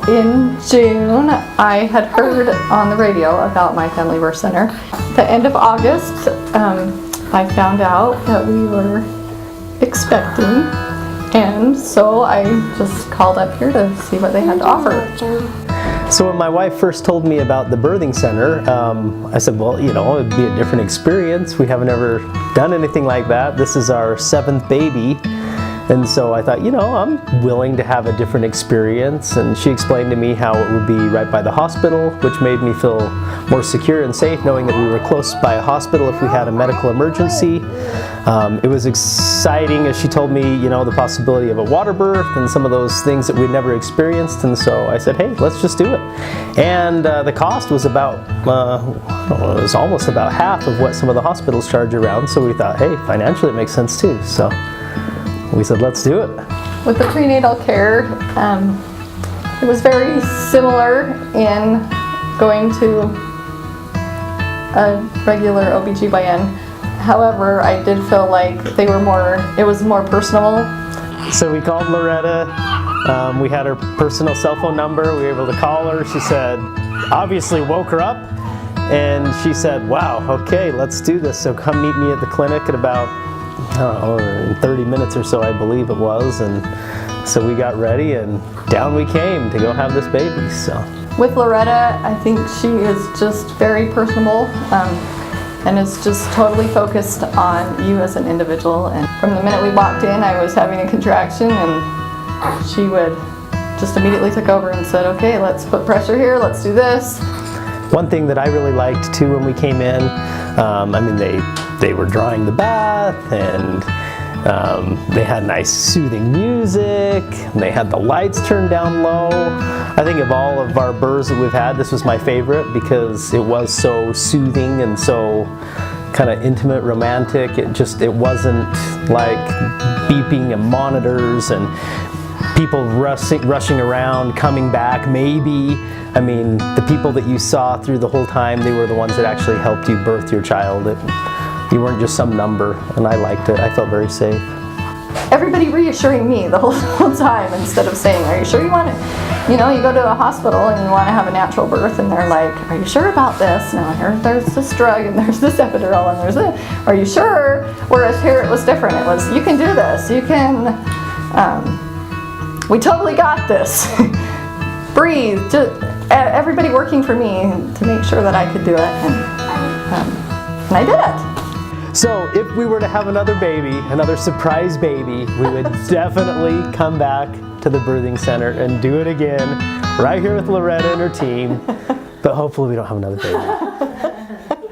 in June, I had heard on the radio about my family birth center. The end of August, I found out that we were expecting, and so I just called up here to see what they had to offer. So when my wife first told me about the birthing center, I said, well, you know, it'd be a different experience. We haven't ever done anything like that. This is our 7th baby. And so I thought, you know, I'm willing to have a different experience. And she explained to me how it would be right by the hospital, which made me feel more secure and safe, knowing that we were close by a hospital if we had a medical emergency. It was exciting, as she told me, you know, the possibility of a water birth and some of those things that we'd never experienced. And so I said, hey, let's just do it. And the cost was about, it was almost about half of what some of the hospitals charge around. So we thought, hey, financially it makes sense too. So we said, let's do it. With the prenatal care, it was very similar in going to a regular OBGYN. However, I did feel like it was more personal. So we called Loretta. We had her personal cell phone number. We were able to call her. She said, obviously woke her up. And she said, wow, okay, let's do this. So come meet me at the clinic at about, I don't know, in 30 minutes or so, I believe it was. And so we got ready and down we came to go have this baby. So with Loretta, I think she is just very personable and is just totally focused on you as an individual. And from the minute we walked in, I was having a contraction, and she would just immediately took over and said, okay, let's put pressure here, let's do this. One thing that I really liked too when we came in, I mean, they were drawing the bath, and they had nice soothing music, and they had the lights turned down low. I think of all of our births that we've had, this was my favorite because it was so soothing and so kind of intimate, romantic. It wasn't like beeping and monitors and people rushing around, coming back, maybe. I mean, the people that you saw through the whole time, they were the ones that actually helped you birth your child. You weren't just some number, and I liked it. I felt very safe. Everybody reassuring me the whole time instead of saying, are you sure you want it? You know, you go to a hospital and you want to have a natural birth, and they're like, are you sure about this? No, there's this drug, and there's this epidural, and there's this. Are you sure? Whereas here it was different. It was, you can do this. You can, we totally got this. Breathe. Just, everybody working for me to make sure that I could do it, and I did it. So if we were to have another baby, another surprise baby, we would definitely come back to the birthing center and do it again, right here with Loretta and her team. But hopefully we don't have another baby.